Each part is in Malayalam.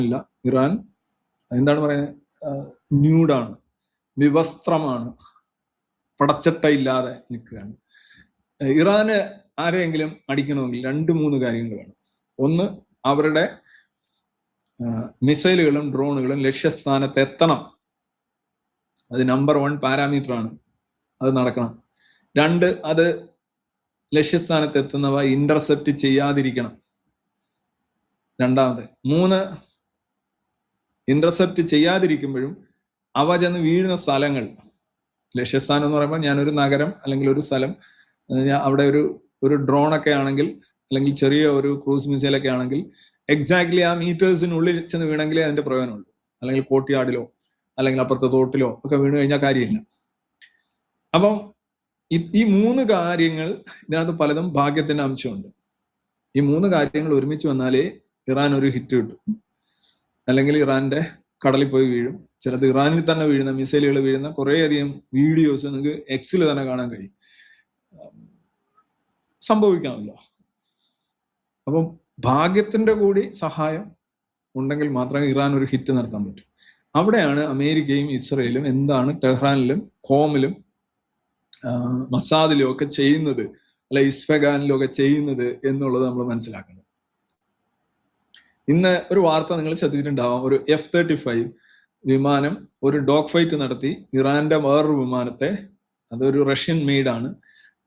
ഇല്ല. ഇറാൻ എന്താണ് പറയുന്നത്, ന്യൂഡാണ്, വിവസ്ത്രമാണ്, പടച്ചട്ടയില്ലാതെ നിൽക്കുകയാണ്. ഇറാന് ആരെയെങ്കിലും അടിക്കണമെങ്കിൽ 2-3 കാര്യങ്ങൾ വേണം. ഒന്ന്, അവരുടെ മിസൈലുകളും ഡ്രോണുകളും ലക്ഷ്യസ്ഥാനത്ത് എത്തണം. അത് നമ്പർ 1 പാരാമീറ്റർ ആണ്, അത് നടക്കണം. 2, അത് ലക്ഷ്യസ്ഥാനത്ത് എത്തുന്നവ ഇന്റർസെപ്റ്റ് ചെയ്യാതിരിക്കണം. രണ്ടാമത്. 3, ഇന്റർസെപ്റ്റ് ചെയ്യാതിരിക്കുമ്പോഴും അവ ചെന്ന് വീഴുന്ന സ്ഥലങ്ങൾ, ലക്ഷ്യസ്ഥാനം എന്ന് പറയുമ്പോൾ ഞാനൊരു നഗരം അല്ലെങ്കിൽ ഒരു സ്ഥലം, അവിടെ ഒരു ഡ്രോണൊക്കെ ആണെങ്കിൽ അല്ലെങ്കിൽ ചെറിയ ഒരു ക്രൂസ് മിസൈലൊക്കെ ആണെങ്കിൽ എക്സാക്ട്ലി ആ മീറ്റേഴ്സിനുള്ളിൽ ചെന്ന് വീണെങ്കിലേ അതിന്റെ പ്രയോജനമുള്ളൂ. അല്ലെങ്കിൽ കോർട്ട്യാർഡിലോ അല്ലെങ്കിൽ അപ്പുറത്തെ തോട്ടിലോ ഒക്കെ വീണ് കഴിഞ്ഞാൽ കാര്യമില്ല. അപ്പം ഈ 3 കാര്യങ്ങൾ, ഇതിനകത്ത് പലതും ഭാഗ്യത്തിന്റെ അംശമുണ്ട്. ഈ 3 കാര്യങ്ങൾ ഒരുമിച്ച് വന്നാലേ ഇറാൻ ഒരു ഹിറ്റ് കിട്ടും. അല്ലെങ്കിൽ ഇറാന്റെ കടലിൽ പോയി വീഴും. ചിലത് ഇറാനിൽ തന്നെ വീഴുന്ന മിസൈലുകൾ വീഴുന്ന കുറേയധികം വീഡിയോസ് നിങ്ങൾക്ക് എക്സിൽ തന്നെ കാണാൻ കഴിയും. സംഭവിക്കാമല്ലോ. അപ്പം ഭാഗ്യത്തിന്റെ കൂടി സഹായം ഉണ്ടെങ്കിൽ മാത്രമേ ഇറാൻ ഒരു ഹിറ്റ് നടത്താൻ പറ്റൂ. അവിടെയാണ് അമേരിക്കയും ഇസ്രയേലും എന്താണ് ടെഹ്റാനിലും ഖോമിലും മസാദിലും ഒക്കെ ചെയ്യുന്നത്, അല്ലെ ഇസ്ഫഗാനിലും ഒക്കെ ചെയ്യുന്നത് എന്നുള്ളത് നമ്മൾ മനസ്സിലാക്കണം. ഇന്ന് ഒരു വാർത്ത നിങ്ങൾ ശ്രദ്ധിച്ചിട്ടുണ്ടാവാം. ഒരു F-35 വിമാനം ഒരു ഡോഗ് ഫൈറ്റ് നടത്തി ഇറാന്റെ വേറൊരു വിമാനത്തെ, അതൊരു റഷ്യൻ മെയ്ഡാണ്,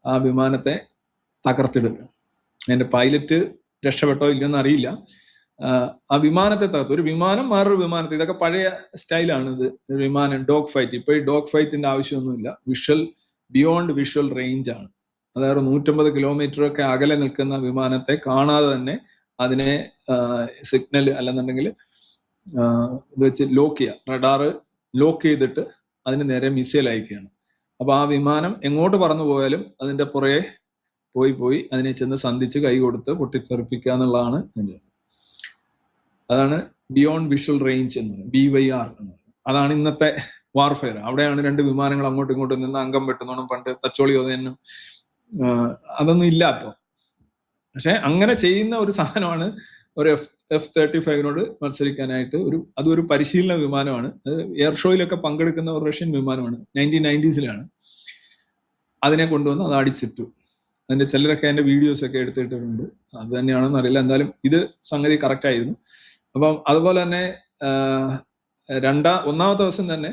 ആ വിമാനത്തെ തകർത്തിടുക. അതിന്റെ പൈലറ്റ് രക്ഷപ്പെട്ടോ ഇല്ലെന്ന് അറിയില്ല. ആ വിമാനത്തെ തകർത്തു. ഒരു വിമാനം വേറൊരു വിമാനത്തെ, ഇതൊക്കെ പഴയ സ്റ്റൈലാണ്. ഇത് വിമാനം ഡോഗ് ഫൈറ്റ്. ഇപ്പൊ ഈ ഡോഗ് ഫൈറ്റിന്റെ ആവശ്യമൊന്നുമില്ല. ബിയോണ്ട് വിഷ്വൽ റേഞ്ച് ആണ്. അതായത് 150 കിലോമീറ്റർ ഒക്കെ അകലെ നിൽക്കുന്ന വിമാനത്തെ കാണാതെ തന്നെ അതിനെ സിഗ്നൽ അല്ലെന്നുണ്ടെങ്കിൽ ഇത് വെച്ച് ലോക്ക് ചെയ്യുക, റഡാറ് ലോക്ക് ചെയ്തിട്ട് അതിന് നേരെ മിസൈൽ അയക്കുകയാണ്. അപ്പൊ ആ വിമാനം എങ്ങോട്ട് പറന്നു പോയാലും അതിന്റെ പുറകെ പോയി അതിനെ ചെന്ന് സന്ധിച്ച് കൈ കൊടുത്ത് പൊട്ടിത്തെറിപ്പിക്കുക എന്നുള്ളതാണ് ഇതിൻ്റെ. അതാണ് ബിയോണ്ട് വിഷ്വൽ റേഞ്ച് എന്ന് പറയുന്നത്, BYR എന്ന് പറയുന്നത്. അതാണ് ഇന്നത്തെ വാർഫെയർ. അവിടെയാണ് 2 വിമാനങ്ങൾ അങ്ങോട്ടും ഇങ്ങോട്ടും നിന്ന് അംഗം വെട്ടുന്നോണം. പണ്ട് തച്ചോളി ഒതേനും അതൊന്നും ഇല്ല ഇപ്പൊ. പക്ഷെ അങ്ങനെ ചെയ്യുന്ന ഒരു സാധനമാണ് ഒരു F-35നോട് മത്സരിക്കാനായിട്ട്. അതൊരു പരിശീലന വിമാനമാണ്. എയർ ഷോയിലൊക്കെ പങ്കെടുക്കുന്ന ഒരു റഷ്യൻ വിമാനമാണ്. 1990s അതിനെ കൊണ്ടുവന്ന് അത് അടിച്ചിട്ടു. അതിന്റെ ചിലരൊക്കെ അതിന്റെ വീഡിയോസ് ഒക്കെ എടുത്തിട്ടുണ്ട്. അത് തന്നെയാണെന്ന് അറിയില്ല. എന്തായാലും ഇത് സംഗതി കറക്റ്റ് ആയിരുന്നു. അപ്പം അതുപോലെ തന്നെ ഒന്നാമത്തെ ദിവസം തന്നെ,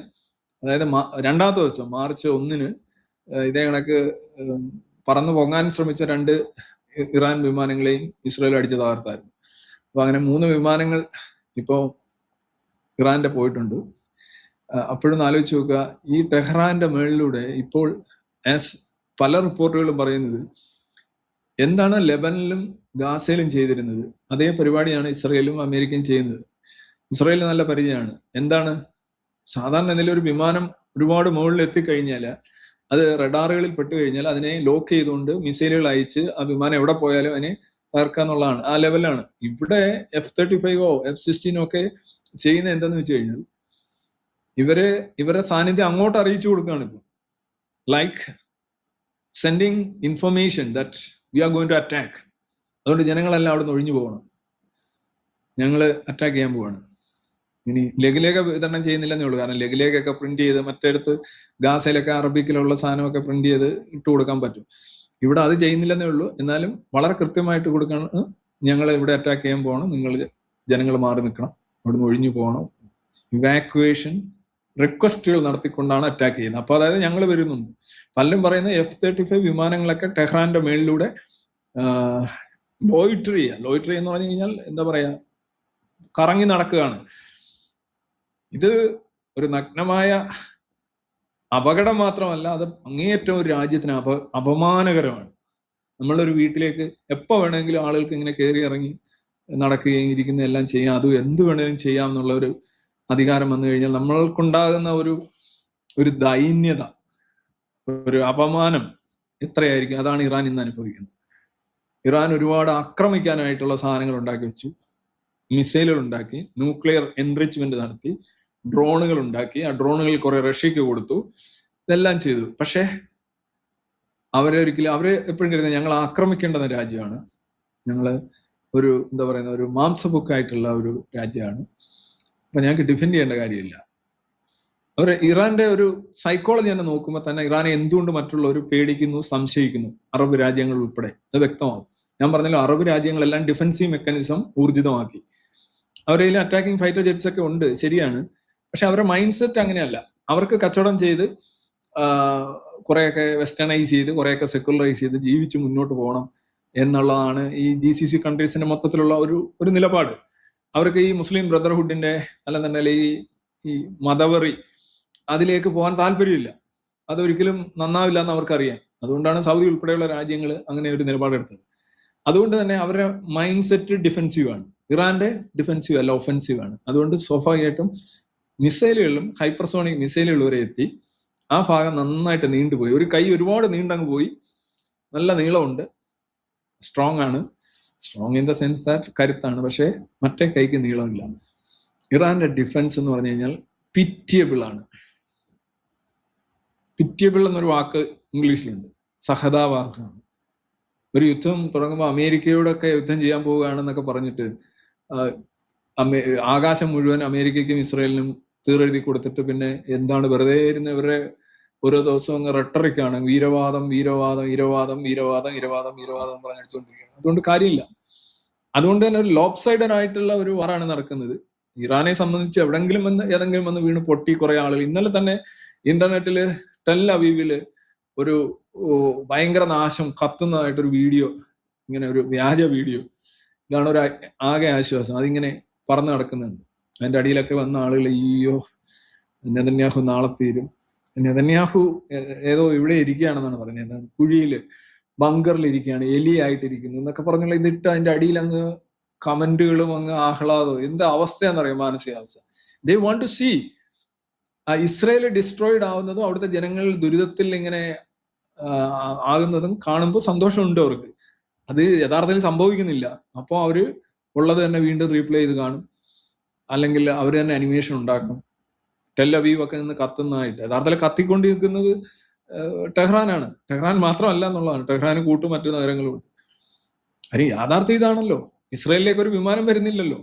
അതായത് രണ്ടാമത്തെ ദിവസം മാർച്ച് 1 ഇതേ കണക്ക് പറന്നു പൊങ്ങാൻ ശ്രമിച്ച 2 ഇറാൻ വിമാനങ്ങളെയും ഇസ്രായേൽ അടിച്ച് തകർത്തായിരുന്നു. അപ്പൊ അങ്ങനെ 3 വിമാനങ്ങൾ ഇപ്പോ ഇറാന്റെ പോയിട്ടുണ്ട്. അപ്പോഴൊന്ന് ആലോചിച്ച് നോക്കുക, ഈ ടെഹ്റാന്റെ മേളിലൂടെ ഇപ്പോൾ പല റിപ്പോർട്ടുകളും പറയുന്നത് എന്താണ് ലെബനനിലും ഗാസയിലും ചെയ്തിരുന്നത് അതേ പരിപാടിയാണ് ഇസ്രായേലും അമേരിക്കയും ചെയ്യുന്നത്. ഇസ്രായേലിന് നല്ല പരിചയമാണ്. എന്താണ്, സാധാരണ എന്തെങ്കിലും ഒരു വിമാനം ഒരുപാട് മുകളിൽ എത്തിക്കഴിഞ്ഞാൽ, അത് റഡാറുകളിൽ പെട്ട് കഴിഞ്ഞാൽ അതിനെ ലോക്ക് ചെയ്തുകൊണ്ട് മിസൈലുകൾ അയച്ച് ആ വിമാനം എവിടെ പോയാലും അതിനെ തകർക്കുക എന്നുള്ളതാണ്. ആ ലെവലാണ്. ഇവിടെ F-35 F-16 ഒക്കെ ചെയ്യുന്ന എന്താന്ന് വെച്ച് കഴിഞ്ഞാൽ ഇവരുടെ സാന്നിധ്യം അങ്ങോട്ട് അറിയിച്ചു കൊടുക്കുകയാണ് ഇപ്പൊ. Like sending information that we are going to attack. അതുകൊണ്ട് ജനങ്ങളെല്ലാം അവിടെ നിന്ന് ഒഴിഞ്ഞു പോകണം, ഞങ്ങൾ അറ്റാക്ക് ചെയ്യാൻ പോവാണ്. ഇനി ലഘുലേഖ വിതരണം ചെയ്യുന്നില്ലെന്നേ ഉള്ളൂ. കാരണം ലഘുലേഖയൊക്കെ പ്രിന്റ് ചെയ്ത് മറ്റേടത്ത് ഗാസയിലൊക്കെ അറബിക്കിലുള്ള സാധനമൊക്കെ പ്രിന്റ് ചെയ്ത് ഇട്ട് കൊടുക്കാൻ പറ്റും. ഇവിടെ അത് ചെയ്യുന്നില്ലെന്നേ ഉള്ളൂ. എന്നാലും വളരെ കൃത്യമായിട്ട് കൊടുക്കണം, ഞങ്ങൾ ഇവിടെ അറ്റാക്ക് ചെയ്യാൻ പോകണം, നിങ്ങൾ ജനങ്ങൾ മാറി നിൽക്കണം, അവിടുന്ന് ഒഴിഞ്ഞു പോകണം. ഇവാക്യുവേഷൻ റിക്വസ്റ്റുകൾ നടത്തിക്കൊണ്ടാണ് അറ്റാക്ക് ചെയ്യുന്നത്. അപ്പൊ അതായത് ഞങ്ങൾ വരുന്നുണ്ട്. പലരും പറയുന്ന F-35 വിമാനങ്ങളൊക്കെ ടെഹ്റാന്റെ മേളിലൂടെ ലോയിറ്ററി എന്ന് പറഞ്ഞു കഴിഞ്ഞാൽ എന്താ പറയാ, കറങ്ങി നടക്കുകയാണ്. ഇത് ഒരു നഗ്നമായ അപകടം മാത്രമല്ല, അത് അങ്ങേയറ്റം ഒരു രാജ്യത്തിന് അപമാനകരമാണ്. നമ്മളൊരു വീട്ടിലേക്ക് എപ്പോൾ വേണമെങ്കിലും ആളുകൾക്ക് ഇങ്ങനെ കയറി ഇറങ്ങി നടക്കുകയും ഇരിക്കുന്ന എല്ലാം ചെയ്യാം, അത് എന്ത് വേണമെങ്കിലും ചെയ്യാം എന്നുള്ള ഒരു അധികാരം വന്നു കഴിഞ്ഞാൽ നമ്മൾക്കുണ്ടാകുന്ന ഒരു ദൈന്യത, ഒരു അപമാനം എത്രയായിരിക്കും. അതാണ് ഇറാൻ ഇന്ന് അനുഭവിക്കുന്നത്. ഇറാൻ ഒരുപാട് ആക്രമിക്കാനായിട്ടുള്ള സാധനങ്ങൾ ഉണ്ടാക്കി വെച്ചു, മിസൈലുകൾ ഉണ്ടാക്കി, ന്യൂക്ലിയർ എൻറിച്ച്മെന്റ് നടത്തി, ഡ്രോണുകൾ ഉണ്ടാക്കി, ആ ഡ്രോണുകൾ കുറെ റഷ്യക്ക് കൊടുത്തു, ഇതെല്ലാം ചെയ്തു. പക്ഷെ അവരെ എപ്പോഴും കരുതുന്നത് ഞങ്ങൾ ആക്രമിക്കേണ്ടുന്ന രാജ്യമാണ്, ഞങ്ങൾ ഒരു എന്താ പറയുന്ന ഒരു മാംസബുക്കായിട്ടുള്ള ഒരു രാജ്യമാണ്. അപ്പൊ ഞങ്ങൾക്ക് ഡിഫെൻഡ് ചെയ്യേണ്ട കാര്യമില്ല. അവർ ഇറാന്റെ ഒരു സൈക്കോളജി തന്നെ നോക്കുമ്പോൾ തന്നെ ഇറാനെ എന്തുകൊണ്ട് മറ്റുള്ളവർ പേടിക്കുന്നു, സംശയിക്കുന്നു, അറബ് രാജ്യങ്ങൾ ഉൾപ്പെടെ അത് വ്യക്തമാകും. ഞാൻ പറഞ്ഞല്ലോ, അറബ് രാജ്യങ്ങളെല്ലാം ഡിഫെൻസീവ് മെക്കാനിസം ഊർജിതമാക്കി. അവരുടെ കയ്യിൽ അറ്റാക്കിംഗ് ഫൈറ്റർ ജെറ്റ്സ് ഒക്കെ ഉണ്ട്, ശരിയാണ്. പക്ഷെ അവരുടെ മൈൻഡ് സെറ്റ് അങ്ങനെയല്ല. അവർക്ക് കച്ചവടം ചെയ്ത് കുറെയൊക്കെ വെസ്റ്റേണൈസ് ചെയ്ത് കുറെയൊക്കെ സെക്കുലറൈസ് ചെയ്ത് ജീവിച്ച് മുന്നോട്ട് പോകണം എന്നുള്ളതാണ് ഈ GCC കൺട്രീസിന്റെ മൊത്തത്തിലുള്ള ഒരു നിലപാട്. അവർക്ക് ഈ മുസ്ലിം ബ്രദർഹുഡിന്റെ അല്ലെന്നുണ്ടെങ്കിൽ ഈ മതവെറി അതിലേക്ക് പോകാൻ താല്പര്യമില്ല. അതൊരിക്കലും നന്നാവില്ല എന്ന് അവർക്കറിയാം. അതുകൊണ്ടാണ് സൗദി ഉൾപ്പെടെയുള്ള രാജ്യങ്ങൾ അങ്ങനെ ഒരു നിലപാടെടുത്തത്. അതുകൊണ്ട് തന്നെ അവരുടെ മൈൻഡ് സെറ്റ് ഡിഫെൻസീവ് ആണ്. ഇറാന്റെ ഡിഫെൻസീവ് അല്ല, ഒഫെൻസീവ് ആണ്. അതുകൊണ്ട് സ്വാഭാവികമായിട്ടും മിസൈലുകളിലും ഹൈപ്പർസോണിക് മിസൈലുകൾ വരെ എത്തി. ആ ഭാഗം നന്നായിട്ട് നീണ്ടുപോയി. ഒരു കൈ ഒരുപാട് നീണ്ടങ്ങ് പോയി. നല്ല നീളമുണ്ട്, സ്ട്രോങ് ആണ്. Strong in the sense that കരുത്താണ്. പക്ഷേ മറ്റേ കൈക്ക് നീളമില്ല. ഇറാന്റെ ഡിഫൻസ് എന്ന് പറഞ്ഞു കഴിഞ്ഞാൽ പിറ്റിയബിൾ ആണ്. പിറ്റിയബിൾ എന്നൊരു വാക്ക് ഇംഗ്ലീഷിലുണ്ട്, സഹതാവാർഹമാണ്. ഒരു യുദ്ധം തുടങ്ങുമ്പോൾ അമേരിക്കയോടൊക്കെ യുദ്ധം ചെയ്യാൻ പോവുകയാണെന്നൊക്കെ പറഞ്ഞിട്ട് ആകാശം മുഴുവൻ അമേരിക്കയ്ക്കും ഇസ്രയേലിനും തീറെഴുതി കൊടുത്തിട്ട് പിന്നെ എന്താണ് വെറുതെ ഇരുന്ന് ഇവരുടെ ഓരോ ദിവസവും അങ്ങ് റെട്ടറിക്കാണ്. വീരവാദം വീരവാദം വീരവാദം വീരവാദം വീരവാദം വീരവാദം പറഞ്ഞടിച്ചുകൊണ്ടിരിക്കുകയാണ്. അതുകൊണ്ട് കാര്യമില്ല. അതുകൊണ്ട് തന്നെ ഒരു ലോപ്പ് സൈഡഡ് ആയിട്ടുള്ള ഒരു വാറാണ് നടക്കുന്നത്. ഇറാനെ സംബന്ധിച്ച് ഏതെങ്കിലും വന്ന് വീണ് പൊട്ടി കുറെ ആളുകൾ. ഇന്നലെ തന്നെ ഇന്റർനെറ്റില് ടെൽ അവീവില് ഒരു ഭയങ്കര നാശം കത്തുന്നതായിട്ടൊരു വീഡിയോ, ഇങ്ങനെ ഒരു വ്യാജ വീഡിയോ. ഇതാണ് ഒരു ആകെ ആശ്വാസം. അതിങ്ങനെ പറന്ന് നടക്കുന്നുണ്ട്. അതിന്റെ അടിയിലൊക്കെ വന്ന ആളുകൾ അയ്യോ നെതന്യാഹു നാളെ തീരും, നെതന്യാഹു ഏതോ ഇവിടെ ഇരിക്കുകയാണെന്നാണ് പറഞ്ഞത്, എന്താണ് കുഴിയില് ബങ്കറിൽ ഇരിക്കുകയാണ്, എലിയായിട്ടിരിക്കുന്നു എന്നൊക്കെ പറഞ്ഞുള്ള ഇതിട്ട് അതിന്റെ അടിയിൽ അങ്ങ് കമന്റുകളും അങ്ങ് ആഹ്ലാദവും. എന്താ അവസ്ഥയാണെന്നറിയാം, മാനസികാവസ്ഥ. They want to see Israel destroyed ആവുന്നതും അവിടുത്തെ ജനങ്ങൾ ദുരിതത്തിൽ ഇങ്ങനെ ആകുന്നതും കാണുമ്പോൾ സന്തോഷമുണ്ട് അവർക്ക്. അത് യഥാർത്ഥത്തിൽ സംഭവിക്കുന്നില്ല. അപ്പോൾ അവര് ഉള്ളത് തന്നെ വീണ്ടും റീപ്ലേ ചെയ്ത് കാണും, അല്ലെങ്കിൽ അവർ തന്നെ അനിമേഷൻ ഉണ്ടാക്കും. ടെൽ അവീവ് ഒക്കെ നിന്ന് കത്തുന്നതായിട്ട്. യഥാർത്ഥത്തിൽ കത്തിക്കൊണ്ട് നിൽക്കുന്നത് ടെഹ്റാനാണ്. ടെഹ്റാൻ മാത്രമല്ല എന്നുള്ളതാണ്. ടെഹ്റാന് കൂട്ടും മറ്റു നഗരങ്ങളും ഉണ്ട്. അരി യാഥാർത്ഥ്യം ഇതാണല്ലോ. ഇസ്രയേലിലേക്ക് ഒരു വിമാനം വരുന്നില്ലല്ലോ,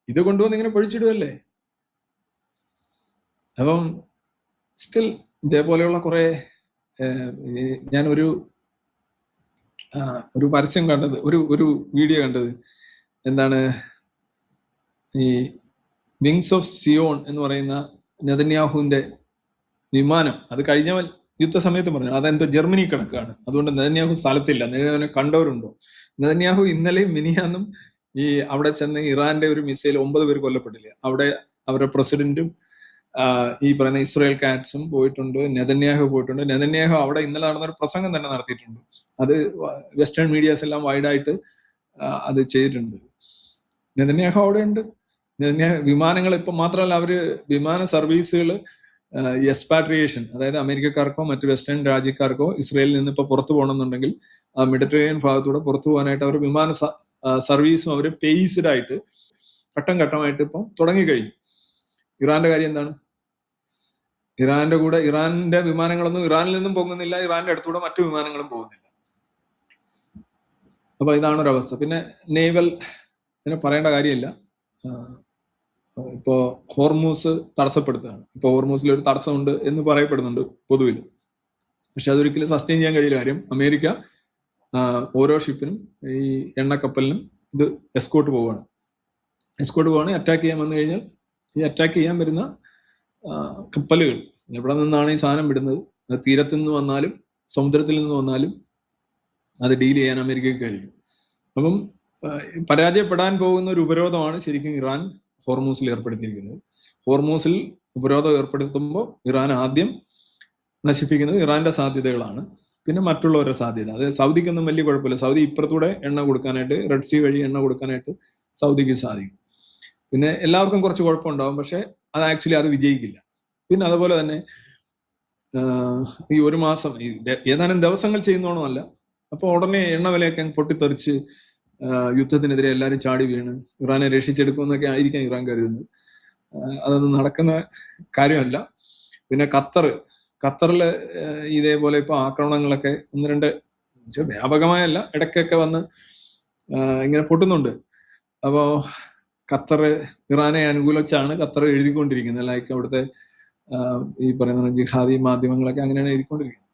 ഇത് കൊണ്ടുവന്ന് ഇങ്ങനെ പൊഴിച്ചിടുകയല്ലേ. അപ്പം സ്റ്റിൽ ഇതേപോലെയുള്ള കുറെ ഞാൻ ഒരു പരസ്യം കണ്ടത്, ഒരു വീഡിയോ കണ്ടത്, എന്താണ് ഈ വിങ്സ് ഓഫ് സിയോൺ എന്ന് പറയുന്ന നെതന്യാഹുവിന്റെ വിമാനം. അത് കഴിഞ്ഞ യുദ്ധസമയത്ത് പറഞ്ഞു അതെന്തോ ജർമ്മനി കിടക്കുകയാണ്, അതുകൊണ്ട് നെതന്യാഹു സ്ഥലത്തില്ല. നെതന്യാഹു കണ്ടവരുണ്ടോ? നെതന്യാഹു ഇന്നലെയും മിനിയാന്നും ഈ അവിടെ ചെന്ന് ഇറാന്റെ ഒരു മിസൈൽ 9 പേര് കൊല്ലപ്പെട്ടില്ല. അവിടെ അവരുടെ പ്രസിഡന്റും ഈ പറയുന്ന ഇസ്രായേൽ കാറ്റ്സും പോയിട്ടുണ്ട്, നെതന്യാഹു പോയിട്ടുണ്ട്. നെതന്യാഹു അവിടെ ഇന്നലെ നടന്നൊരു പ്രസംഗം തന്നെ നടത്തിയിട്ടുണ്ട്. അത് വെസ്റ്റേൺ മീഡിയാസ് എല്ലാം വൈഡായിട്ട് അത് ചെയ്തിട്ടുണ്ട്. നെതന്യാഹു അവിടെ ഉണ്ട്. വിമാനങ്ങൾ ഇപ്പം മാത്രമല്ല, അവര് വിമാന സർവീസുകൾ എക്സ്പാട്രിയേഷൻ, അതായത് അമേരിക്കക്കാർക്കോ മറ്റ് വെസ്റ്റേൺ രാജ്യക്കാർക്കോ ഇസ്രയേലിൽ നിന്ന് ഇപ്പൊ പുറത്തു പോകണമെന്നുണ്ടെങ്കിൽ മെഡിറ്ററേനിയൻ ഭാഗത്തൂടെ പുറത്തു പോകാനായിട്ട് അവർ വിമാന സർവീസും അവർ പേസ്ഡ് ആയിട്ട് ഘട്ടം ഘട്ടമായിട്ട് ഇപ്പം തുടങ്ങിക്കഴിഞ്ഞു. ഇറാന്റെ കാര്യം എന്താണ്? ഇറാന്റെ വിമാനങ്ങളൊന്നും ഇറാനിൽ നിന്നും പോകുന്നില്ല, ഇറാന്റെ അടുത്തൂടെ മറ്റു വിമാനങ്ങളും പോകുന്നില്ല. അപ്പൊ ഇതാണൊരവസ്ഥ. പിന്നെ നേവൽ ഇതിനെ പറയേണ്ട കാര്യമില്ല. ഇപ്പോ ഹോർമൂസ് തടസ്സപ്പെടുത്തുകയാണ്. ഇപ്പൊ ഹോർമൂസിൽ ഒരു തടസ്സമുണ്ട് എന്ന് പറയപ്പെടുന്നുണ്ട് പൊതുവിൽ. പക്ഷെ അതൊരിക്കലും സസ്റ്റെയിൻ ചെയ്യാൻ കഴിയില്ല. കാര്യം അമേരിക്ക ഓരോ ഷിപ്പിനും ഈ എണ്ണക്കപ്പലിനും ഇത് എസ്കോർട്ട് പോവുകയാണ്. അറ്റാക്ക് ചെയ്യാൻ വന്നു കഴിഞ്ഞാൽ ഈ അറ്റാക്ക് ചെയ്യാൻ വരുന്ന കപ്പലുകൾ എവിടെ നിന്നാണ് ഈ സാധനം വിടുന്നത്, തീരത്തു നിന്ന് വന്നാലും സമുദ്രത്തിൽ നിന്ന് വന്നാലും അത് ഡീൽ ചെയ്യാൻ അമേരിക്കയ്ക്ക് കഴിയും. അപ്പം പരാജയപ്പെടാൻ പോകുന്ന ഒരു ഉപരോധമാണ് ശരിക്കും ഇറാൻ ഹോർമൂസിൽ ഏർപ്പെടുത്തിയിരിക്കുന്നത്. ഹോർമൂസിൽ ഉപരോധം ഏർപ്പെടുത്തുമ്പോൾ ഇറാൻ ആദ്യം നശിപ്പിക്കുന്നത് ഇറാന്റെ സാധ്യതകളാണ്, പിന്നെ മറ്റുള്ളവരുടെ സാധ്യത. അത് സൗദിക്കൊന്നും വലിയ കുഴപ്പമില്ല. സൗദി ഇപ്പുറത്തൂടെ എണ്ണ കൊടുക്കാനായിട്ട്, റെഡ് സീ വഴി എണ്ണ കൊടുക്കാനായിട്ട് സൗദിക്ക് സാധിക്കും. പിന്നെ എല്ലാവർക്കും കുറച്ച് കുഴപ്പമുണ്ടാവും, പക്ഷെ അത് ആക്ച്വലി അത് വിജയിക്കില്ല. പിന്നെ അതുപോലെ തന്നെ ഈ ഒരു മാസം ഏതാനും ദിവസങ്ങൾ ചെയ്യുന്നോണമല്ല, അപ്പോൾ ഉടനെ എണ്ണ വിലയൊക്കെ പൊട്ടിത്തെറിച്ച് യുദ്ധത്തിനെതിരെ എല്ലാവരും ചാടി വീണ് ഇറാനെ രക്ഷിച്ചെടുക്കുമെന്നൊക്കെ ആയിരിക്കാം ഇറാൻ കരുതുന്നത്. അതൊന്നും നടക്കുന്ന കാര്യമല്ല. പിന്നെ ഖത്തറിൽ ഇതേപോലെ ഇപ്പൊ ആക്രമണങ്ങളൊക്കെ 1-2 വ്യാപകമായല്ല, ഇടയ്ക്കൊക്കെ വന്ന് ഇങ്ങനെ പൊട്ടുന്നുണ്ട്. അപ്പോൾ ഖത്തർ ഇറാനെ അനുകൂലിച്ചാണ് ഖത്തർ എഴുതിക്കൊണ്ടിരിക്കുന്നത്. ലൈക്ക് അവിടുത്തെ ഈ പറയുന്ന ജിഹാദി മാധ്യമങ്ങളൊക്കെ അങ്ങനെയാണ് എഴുതിക്കൊണ്ടിരിക്കുന്നത്.